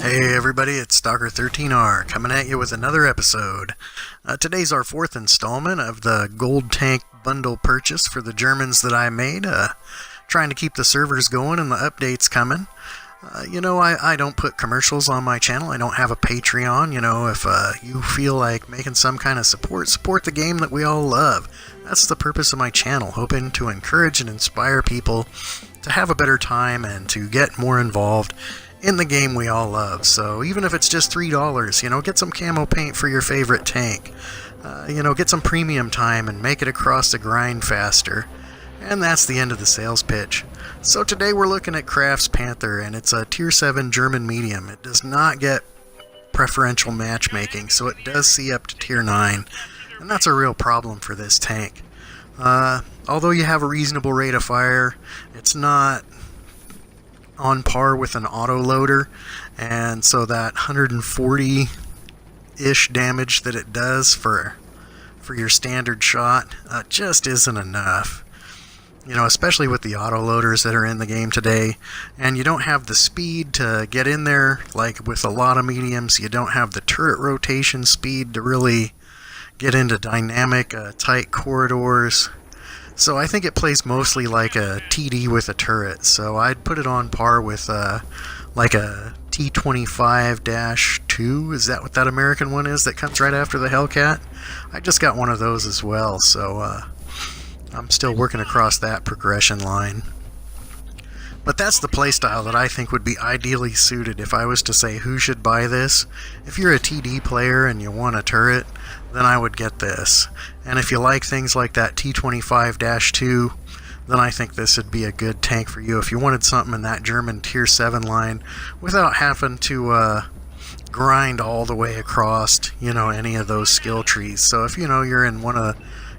Hey everybody, it's Stalker13R coming at you with another episode. Today's our fourth installment of the Gold Tank bundle purchase for the Germans that I made. Trying to keep the servers going and the updates coming. I don't put commercials on my channel. I don't have a Patreon. If you feel like making some kind of support the game that we all love. That's the purpose of my channel, hoping to encourage and inspire people to have a better time and to get more involved in the game we all love. So even if it's just $3, get some camo paint for your favorite tank. Get some premium time and make it across the grind faster. And that's the end of the sales pitch. So today we're looking at Kraft's Panther, and it's a Tier 7 German medium. It does not get preferential matchmaking, so it does see up to Tier 9. And that's a real problem for this tank. Although you have a reasonable rate of fire, it's not on par with an autoloader, and so that 140-ish damage that it does for your standard shot just isn't enough. Especially with the autoloaders that are in the game today, and you don't have the speed to get in there like with a lot of mediums. You don't have the turret rotation speed to really get into dynamic, tight corridors. So I think it plays mostly like a TD with a turret. So I'd put it on par with like a T25-2. Is that what that American one is that comes right after the Hellcat? I just got one of those as well, so I'm still working across that progression line. But that's the playstyle that I think would be ideally suited if I was to say who should buy this. If you're a TD player and you want a turret, then I would get this. And if you like things like that T25-2, then I think this would be a good tank for you if you wanted something in that German Tier 7 line without having to grind all the way across, any of those skill trees. So if you're in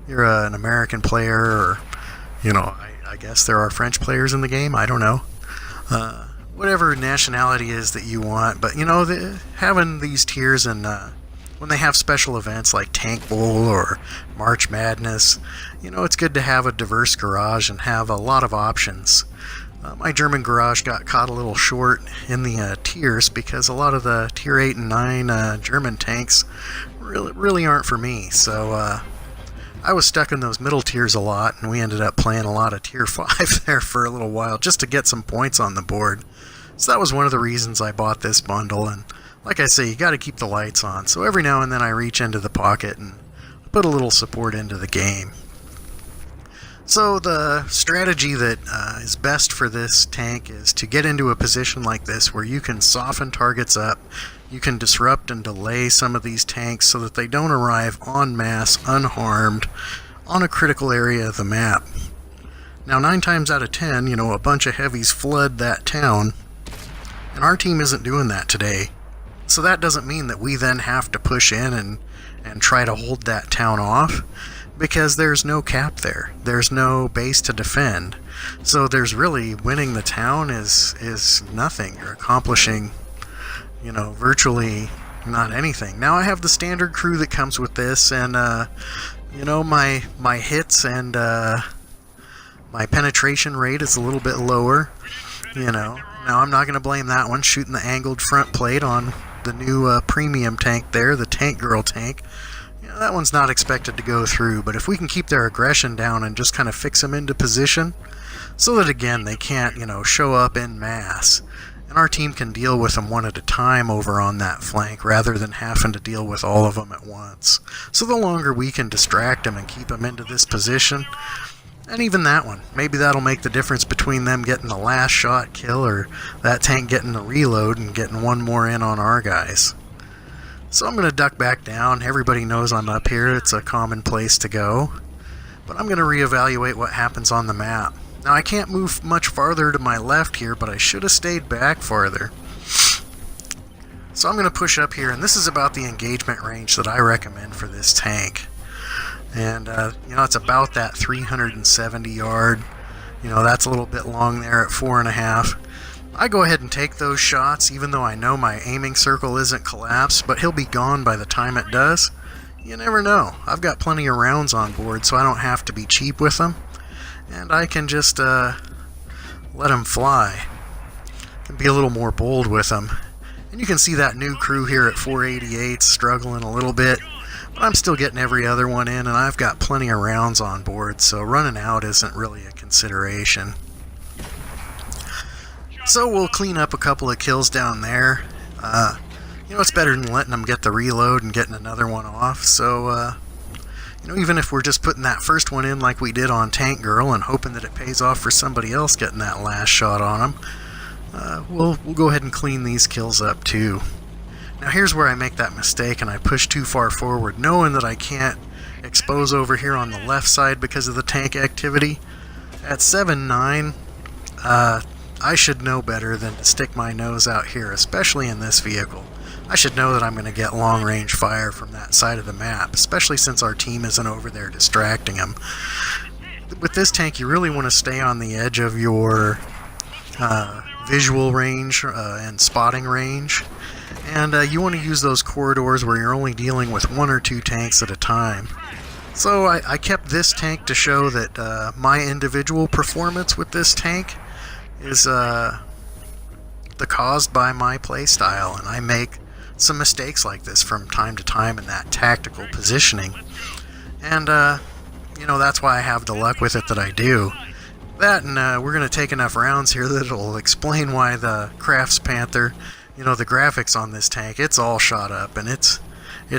you're an American player, or I guess there are French players in the game, I don't know, whatever nationality is that you want. But having these tiers, and when they have special events like Tank Bowl or March Madness, it's good to have a diverse garage and have a lot of options. My German garage got caught a little short in the tiers because a lot of the Tier 8 and 9 German tanks really aren't for me. So I was stuck in those middle tiers a lot, and we ended up playing a lot of Tier 5 there for a little while just to get some points on the board. So that was one of the reasons I bought this bundle, and like I say, you got to keep the lights on. So every now and then I reach into the pocket and put a little support into the game. So the strategy that is best for this tank is to get into a position like this where you can soften targets up. You can disrupt and delay some of these tanks so that they don't arrive en masse, unharmed, on a critical area of the map. Now, 9 times out of 10, a bunch of heavies flood that town, and our team isn't doing that today. So that doesn't mean that we then have to push in and try to hold that town off, because there's no cap there. There's no base to defend. So there's really, winning the town is nothing. You're accomplishing virtually not anything. Now I have the standard crew that comes with this, and my hits and my penetration rate is a little bit lower. Now I'm not going to blame that one. Shooting the angled front plate on the new premium tank there, the Tank Girl tank, that one's not expected to go through. But if we can keep their aggression down and just kind of fix them into position so that, again, they can't show up en masse, and our team can deal with them one at a time over on that flank rather than having to deal with all of them at once. So the longer we can distract them and keep them into this position, and even that one, maybe that'll make the difference between them getting the last shot kill or that tank getting the reload and getting one more in on our guys. So I'm going to duck back down. Everybody knows I'm up here. It's a common place to go. But I'm going to reevaluate what happens on the map. Now, I can't move much farther to my left here, but I should have stayed back farther. So I'm going to push up here, and this is about the engagement range that I recommend for this tank. And, it's about that 370 yard. That's a little bit long there at 4.5. I go ahead and take those shots, even though I know my aiming circle isn't collapsed, but he'll be gone by the time it does. You never know. I've got plenty of rounds on board, so I don't have to be cheap with them. And I can just let him fly. Can be a little more bold with them. And you can see that new crew here at 488 struggling a little bit. But I'm still getting every other one in, and I've got plenty of rounds on board, so running out isn't really a consideration. So we'll clean up a couple of kills down there. It's better than letting them get the reload and getting another one off. So, even if we're just putting that first one in like we did on Tank Girl and hoping that it pays off for somebody else getting that last shot on them, we'll go ahead and clean these kills up too. Now here's where I make that mistake and I push too far forward, knowing that I can't expose over here on the left side because of the tank activity. At 7.9, I should know better than to stick my nose out here, especially in this vehicle. I should know that I'm going to get long-range fire from that side of the map, especially since our team isn't over there distracting them. With this tank, you really want to stay on the edge of your visual range and spotting range. And you want to use those corridors where you're only dealing with one or two tanks at a time. So I kept this tank to show that my individual performance with this tank is caused by my playstyle, and I make some mistakes like this from time to time in that tactical positioning. And, that's why I have the luck with it that I do. That, and we're going to take enough rounds here that it'll explain why the Kraft's Panther, the graphics on this tank, it's all shot up and it's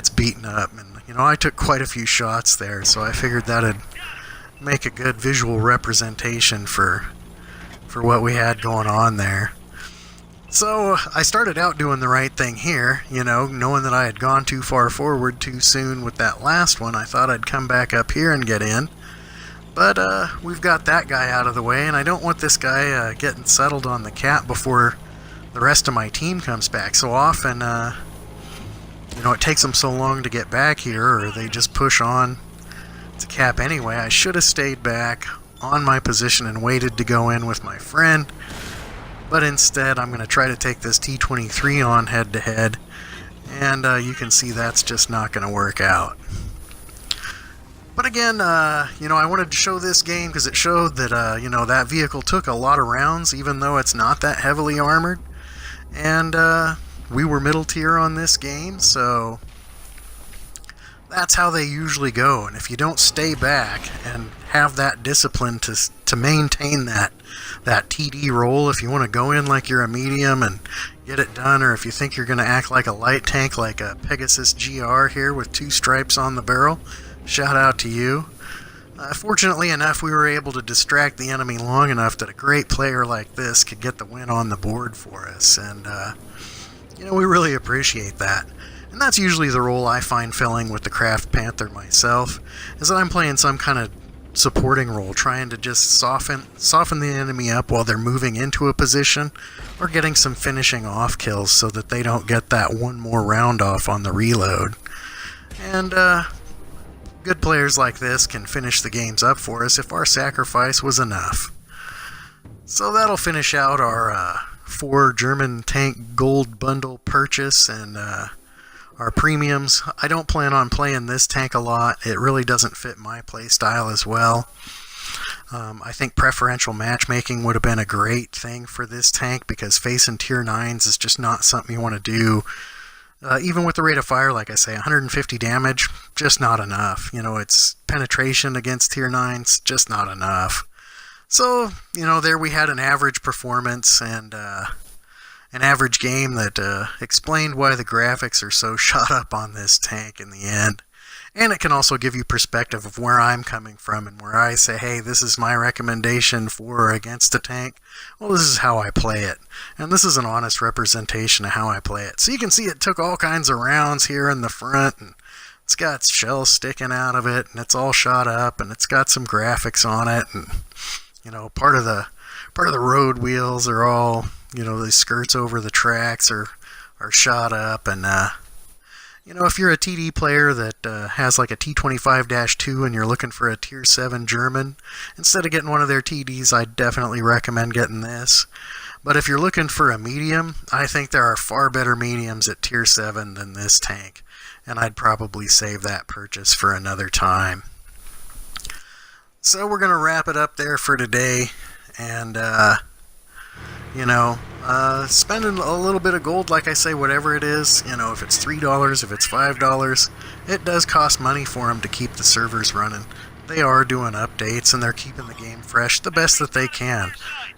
beaten up. And, I took quite a few shots there, so I figured that'd make a good visual representation for what we had going on there. So I started out doing the right thing here, knowing that I had gone too far forward too soon with that last one. I thought I'd come back up here and get in. But we've got that guy out of the way, and I don't want this guy getting settled on the cap before the rest of my team comes back. So often, it takes them so long to get back here, or they just push on to cap anyway. I should have stayed back on my position and waited to go in with my friend. But instead, I'm going to try to take this T-23 on head-to-head, and you can see that's just not going to work out. But again, I wanted to show this game because it showed that, that vehicle took a lot of rounds, even though it's not that heavily armored. And we were middle tier on this game, so that's how they usually go. And if you don't stay back and have that discipline to maintain that TD role, if you want to go in like you're a medium and get it done, or if you think you're going to act like a light tank like a Pegasus GR here with 2 stripes on the barrel, shout out to you. Fortunately enough, we were able to distract the enemy long enough that a great player like this could get the win on the board for us, and we really appreciate that. And that's usually the role I find filling with the Kraft Panther myself, is that I'm playing some kind of supporting role, trying to just soften the enemy up while they're moving into a position, or getting some finishing off kills so that they don't get that one more round off on the reload. And good players like this can finish the games up for us if our sacrifice was enough. So that'll finish out our 4 German tank gold bundle purchase and our premiums. I don't plan on playing this tank a lot. It really doesn't fit my play style as well. I think preferential matchmaking would have been a great thing for this tank, because facing tier 9s is just not something you want to do. Even with the rate of fire, like I say, 150 damage, just not enough. It's penetration against tier 9s, just not enough. So, there we had an average performance and an average game that explained why the graphics are so shot up on this tank in the end. And it can also give you perspective of where I'm coming from, and where I say, hey, this is my recommendation for or against a tank. Well, this is how I play it. And this is an honest representation of how I play it. So you can see it took all kinds of rounds here in the front, and it's got shells sticking out of it, and it's all shot up, and it's got some graphics on it, and part of the road wheels are all, the skirts over the tracks are shot up, and if you're a TD player that has like a T25-2 and you're looking for a tier 7 German, instead of getting one of their TDs, I'd definitely recommend getting this. But if you're looking for a medium, I think there are far better mediums at tier 7 than this tank, and I'd probably save that purchase for another time. So we're going to wrap it up there for today, and Spending a little bit of gold, like I say, whatever it is, you know, if it's $3, if it's $5, it does cost money for them to keep the servers running. They are doing updates and they're keeping the game fresh the best that they can.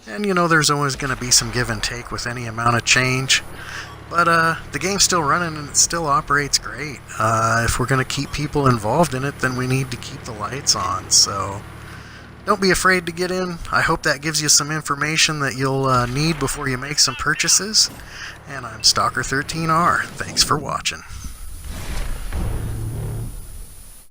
And you know, there's always going to be some give and take with any amount of change. But the game's still running and it still operates great. If we're going to keep people involved in it, then we need to keep the lights on. So don't be afraid to get in. I hope that gives you some information that you'll need before you make some purchases. And I'm Stalker13R. Thanks for watching.